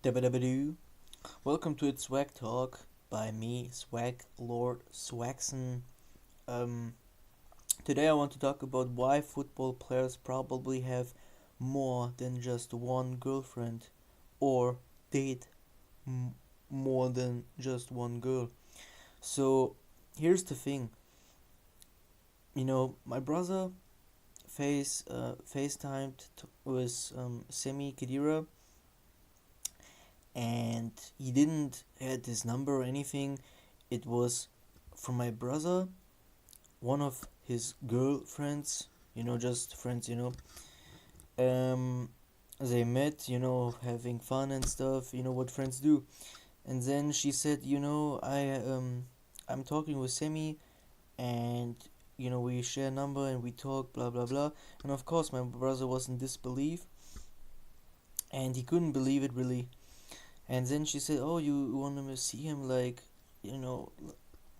Dabadabadoo. Welcome to It's Swag Talk by me, Swag Lord Swagson. Um, Today I want to talk about why football players probably have more than just one girlfriend or date more than just one girl. So here's the thing. My brother FaceTimed with Semi Khedira, and he didn't had his number or anything. It was from my brother, one of his girlfriends, just friends, they met, having fun and stuff, what friends do. And then she said, I'm talking with Semi, and we share number and we talk, blah blah blah. And of course my brother was in disbelief, and he couldn't believe it really. And then she said, "Oh, you want to see him? Like,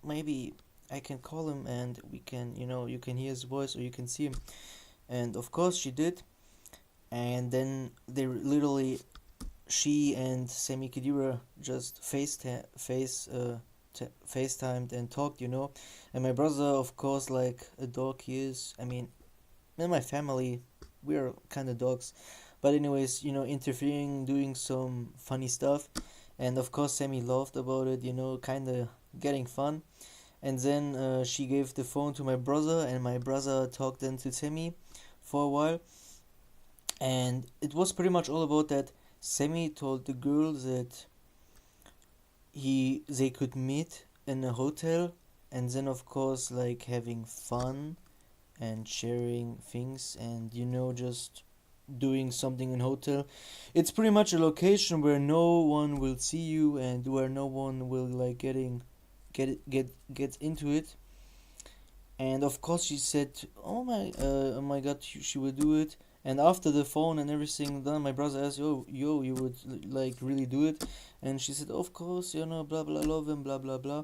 maybe I can call him and we can, you can hear his voice or you can see him." And of course she did. And then she and Semi Khedira just FaceTimed and talked, And my brother, of course, like a dog he is. I mean, in my family, we are kind of dogs. But anyways, interfering, doing some funny stuff. And of course, Sammy laughed about it, kind of getting fun. And then she gave the phone to my brother, and my brother talked then to Sammy for a while. And it was pretty much all about that. Sammy told the girl that they could meet in a hotel, and then of course like having fun and sharing things, and just doing something in hotel. It's pretty much a location where no one will see you and where no one will like get into it. And of course she said, oh my god, she will do it. And after the phone and everything done, my brother asked, yo, you would like really do it? And she said, of course, blah blah, love him, blah blah blah.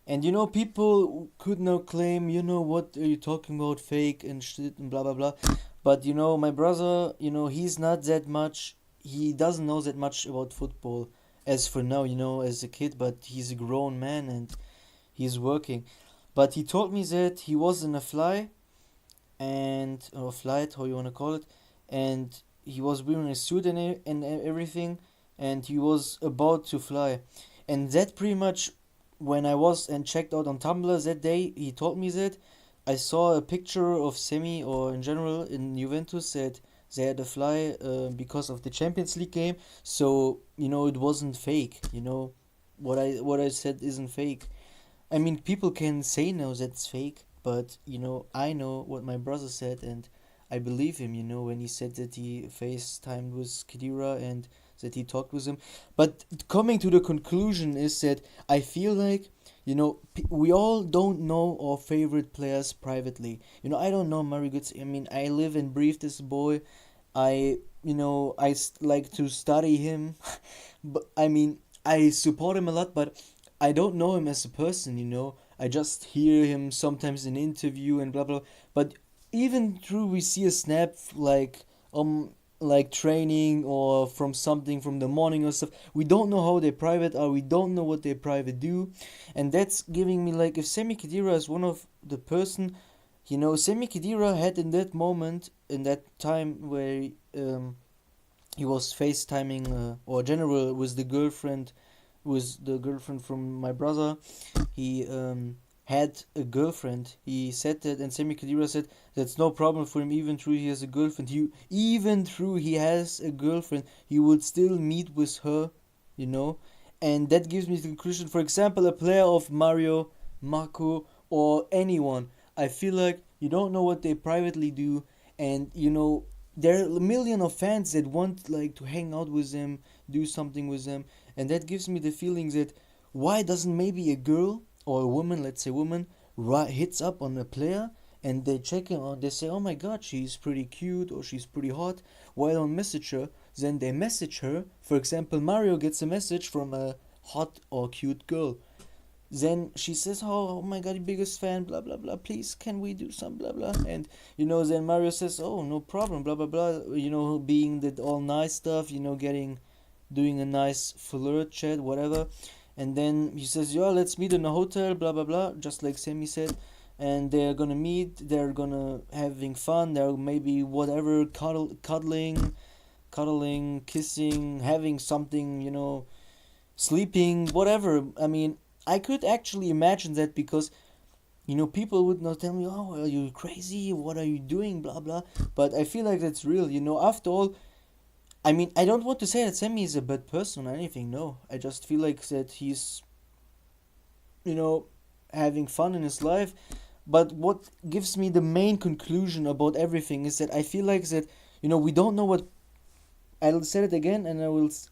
And people could now claim, what are you talking about, fake and shit and blah blah blah. But my brother, he's not that much. He doesn't know that much about football as for now, as a kid. But he's a grown man and he's working. But he told me that he was in a flight, how you wanna call it, and he was wearing a suit and everything, and he was about to fly, and that pretty much when I was and checked out on Tumblr that day, he told me that I saw a picture of Semi, or in general in Juventus, that they had a fly because of the Champions League game. So it wasn't fake. What I said isn't fake. I mean, people can say now that's fake, but I know what my brother said, and I believe him. When he said that he FaceTimed with Khedira and that he talked with him. But coming to the conclusion is that I feel like we all don't know our favorite players privately. I don't know Mario Götze. I mean, I live and breathe this boy. Like to study him, but I mean, I support him a lot, but I don't know him as a person. I just hear him sometimes in interview and blah blah. But even through we see a snap like training or from something from the morning or stuff, we don't know how they private are, we don't know what they private do. And that's giving me like, if Semi Khedira is one of the person, Semi Khedira had in that moment, in that time where he was FaceTiming or general with the girlfriend from my brother. He had a girlfriend. He said that, and Semi Khedira said that's no problem for him, even though he has a girlfriend. Even though he has a girlfriend, he would still meet with her, you know. And that gives me the conclusion. For example, a player of Mario, Marco, or anyone. I feel like you don't know what they privately do, and there are a million of fans that want like to hang out with them, do something with them, and that gives me the feeling that why doesn't maybe a girl or a woman, let's say woman, hits up on a player, and they check him out, they say, oh my god, she's pretty cute or she's pretty hot. Why don't message her? Then they message her. For example, Mario gets a message from a hot or cute girl. Then she says, oh my god, biggest fan, blah blah blah, please can we do some blah blah. And then Mario says, oh no problem, blah blah blah, being that all nice stuff, getting doing a nice flirt chat, whatever. And then he says, "Yeah, let's meet in a hotel, blah blah blah," just like Sammy said. And they're gonna meet. They're gonna having fun. They're maybe whatever cuddling, kissing, having something, sleeping, whatever. I mean, I could actually imagine that because people would not tell me, "Oh, are you crazy? What are you doing?" Blah blah. But I feel like that's real. After all, I mean, I don't want to say that Sammy is a bad person or anything. No, I just feel like that he's, you know, having fun in his life. But what gives me the main conclusion about everything is that I feel like that, we don't know what. I'll say it again, and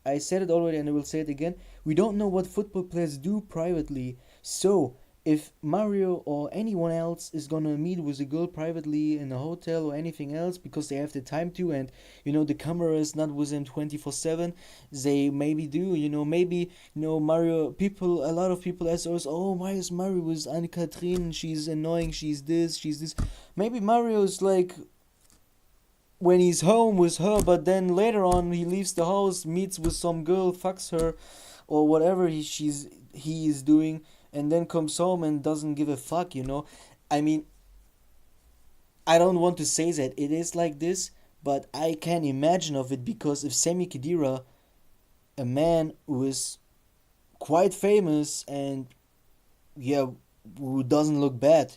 I said it already, and I will say it again. We don't know what football players do privately. So if Mario or anyone else is gonna meet with a girl privately in a hotel or anything else because they have the time to, and the camera is not with them 24/7, they maybe do. Maybe Mario people. A lot of people ask us, "Oh, why is Mario with Anne Katrin? She's annoying. She's this. She's this." Maybe Mario is like when he's home with her, but then later on he leaves the house, meets with some girl, fucks her, or whatever he is doing, and then comes home and doesn't give a fuck. I mean, I don't want to say that it is like this, but I can imagine of it because if Sammy Khedira, a man who is quite famous and yeah, who doesn't look bad,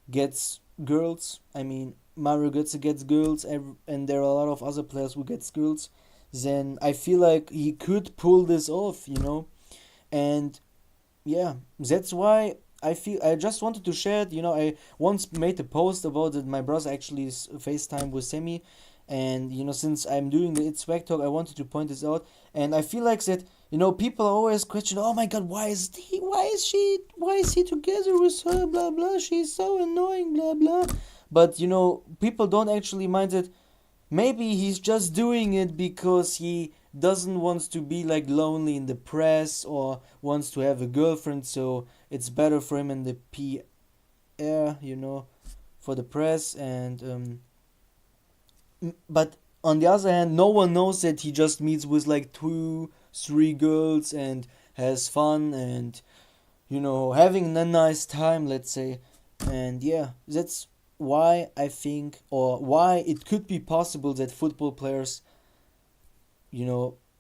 gets girls. I mean, Mario gets girls, and there are a lot of other players who gets girls. Then I feel like he could pull this off. And yeah, that's why I just wanted to share it. I once made a post about it. My brother actually FaceTime with Sammy, and since I'm doing the It's Swag Talk, I wanted to point this out. And I feel like that. People always question, "Oh my God, why is he together with her? Blah blah. She's so annoying. Blah blah." But people don't actually mind it. Maybe he's just doing it because he doesn't want to be like lonely in the press or wants to have a girlfriend, so it's better for him in the PR, for the press. And but on the other hand, no one knows that he just meets with like 2, 3 girls and has fun and having a nice time, let's say. And yeah, that's why I think, or why it could be possible that football players,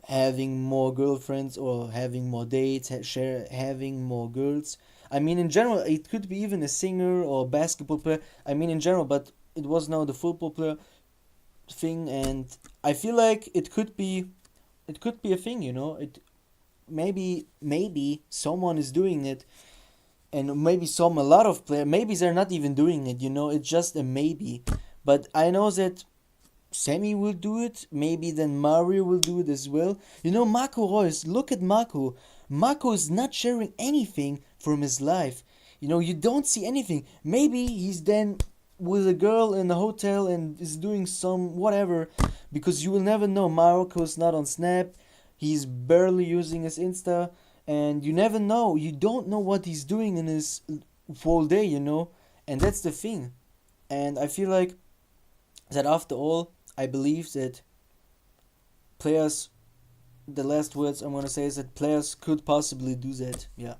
having more girlfriends or having more dates, having more girls. I mean, in general, it could be even a singer or basketball player. I mean, in general, but it was now the football player thing, and I feel like it could be a thing. It maybe someone is doing it, and maybe a lot of players, maybe they're not even doing it. It's just a maybe. But I know that Sammy will do it. Maybe then Mario will do it as well. Marco Reus. Look at Marco. Marco is not sharing anything from his life. You don't see anything. Maybe he's then with a girl in a hotel and is doing some whatever, because you will never know. Marco's not on Snap. He's barely using his Insta, and you never know. You don't know what he's doing in his whole day. And that's the thing. And I feel like that after all, I believe that players, the last words I'm gonna say is that players could possibly do that. Yeah.